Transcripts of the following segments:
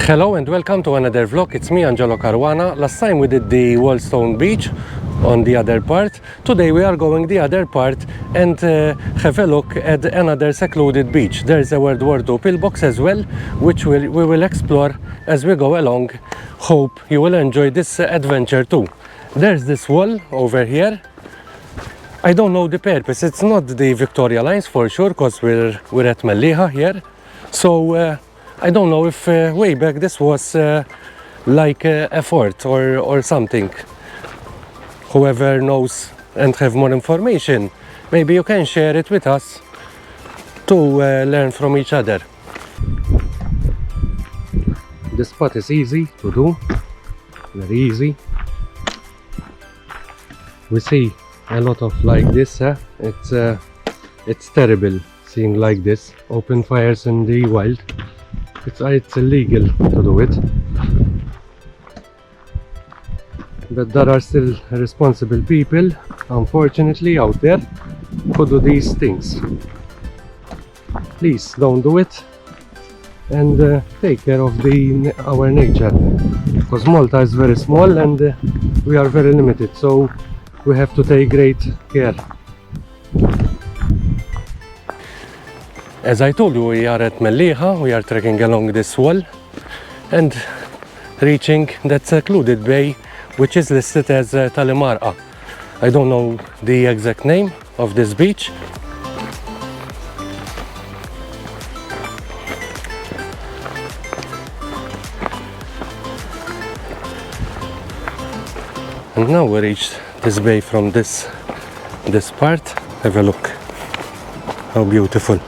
Hello and welcome to another vlog. It's me, Caruana. Last time we did the Wallstone beach on the other part. Today we are going the other part and have a look at another secluded beach. There's a World War II pillbox as well, which we will explore as we go along. Hope you will enjoy this adventure too. There's this wall over here. I don't know the purpose. It's not the Victoria lines for sure, because we're at Mellieha here. So I don't know if way back this was like a fort or something. Whoever knows and have more information, maybe you can share it with us to learn from each other. This spot is easy to do, very easy. We see a lot of like this. It's terrible seeing like this open fires in the wild. It's illegal to do it, but there are still responsible people, unfortunately, out there who do these things. Please don't do it and take care of our nature, because Malta is very small and we are very limited, so we have to take great care. As I told you, we are at Mellieha. We are trekking along this wall and reaching that secluded bay, which is listed as Tal-Imgħarqa. I don't know the exact name of this beach. And now we reached this bay from this part. Have a look. How beautiful.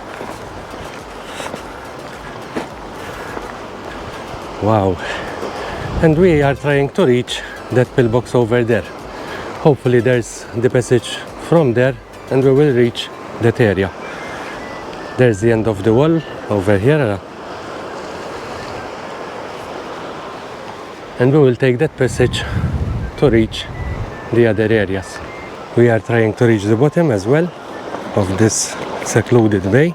Wow. And we are trying to reach that pillbox over there. Hopefully there's the passage from there and we will reach that area. There's the end of the wall over here. And we will take that passage to reach the other areas. We are trying to reach the bottom as well of this secluded bay.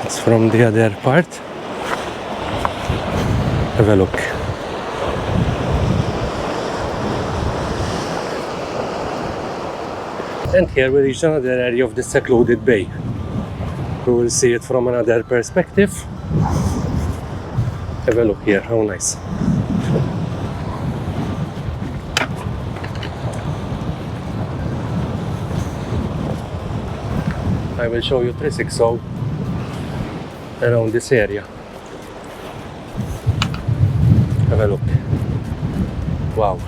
It's from the other part. Have a look. And here we reach another area of the secluded bay. We will see it from another perspective. Have a look here, how nice. I will show you 360 around this area. Have a look. Wow.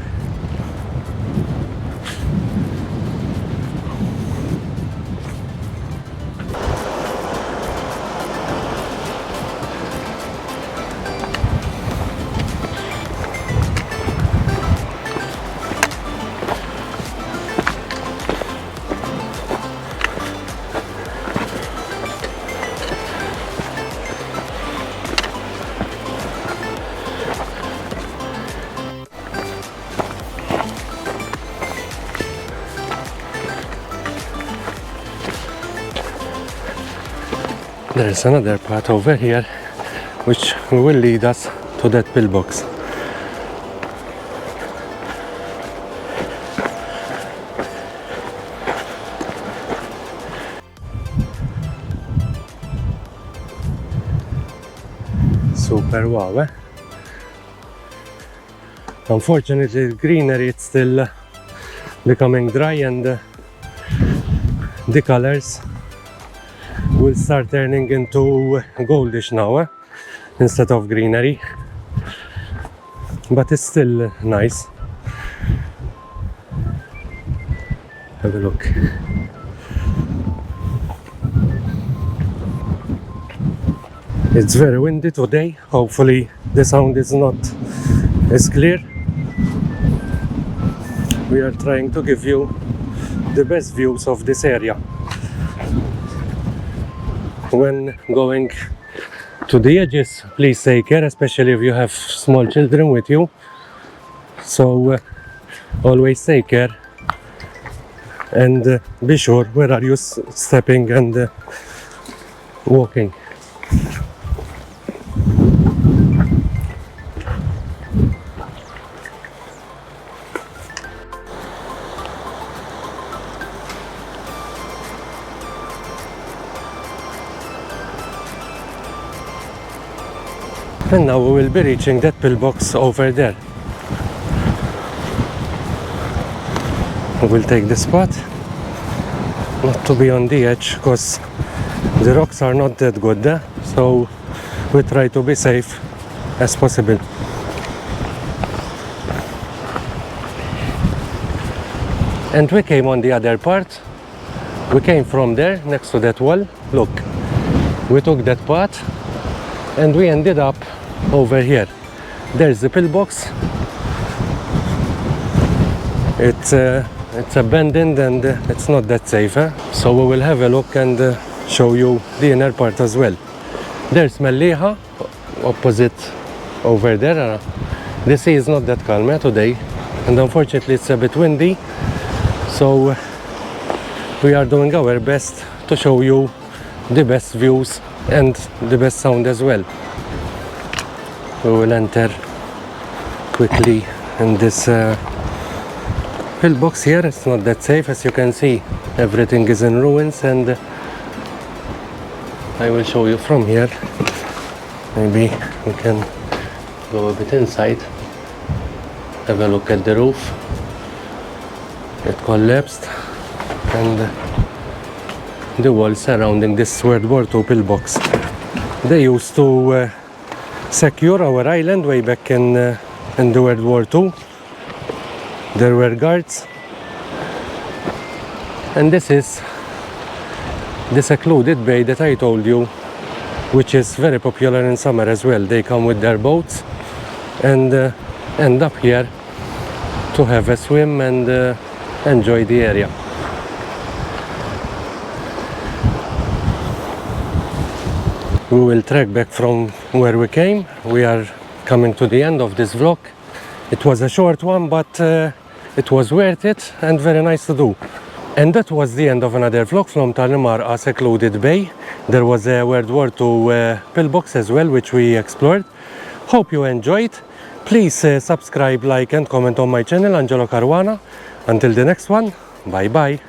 There's another path over here which will lead us to that pillbox. Super wow, eh? Unfortunately, the greenery is still becoming dry and the colors will start turning into goldish now, instead of greenery, but it's still nice. Have a look. It's very windy today. Hopefully the sound is not as clear. We are trying to give you the best views of this area. When going to the edges, please take care, especially if you have small children with you. So always take care and be sure where are you stepping and walking. And now we will be reaching that pillbox over there. We will take the spot, not to be on the edge because the rocks are not that good there, so we try to be safe as possible. And we came on the other part. We came from there next to that wall. Look, we took that path and we ended up over here. There's the pillbox. It's abandoned and it's not that safe, so we will have a look and show you the inner part as well. There's Mellieha opposite over there. The sea is not that calm today, and unfortunately it's a bit windy, so we are doing our best to show you the best views and the best sound as well. We will enter quickly in this pillbox here. It's not that safe, as you can see. Everything is in ruins, and I will show you from here. Maybe we can go a bit inside, have a look at the roof. It collapsed, and the wall surrounding this World War II pillbox. They used to secure our island way back in the World War II. There were guards, and this is the secluded bay that I told you, which is very popular in summer as well. They come with their boats and end up here to have a swim and enjoy the area. We will trek back from where we came. We are coming to the end of this vlog. It was a short one, but it was worth it and very nice to do. And that was the end of another vlog from Tal-Imgħarqa secluded bay. There was a World War II pillbox as well, which we explored. Hope you enjoyed. Please subscribe, like and comment on my channel, Caruana. Until the next one, bye bye.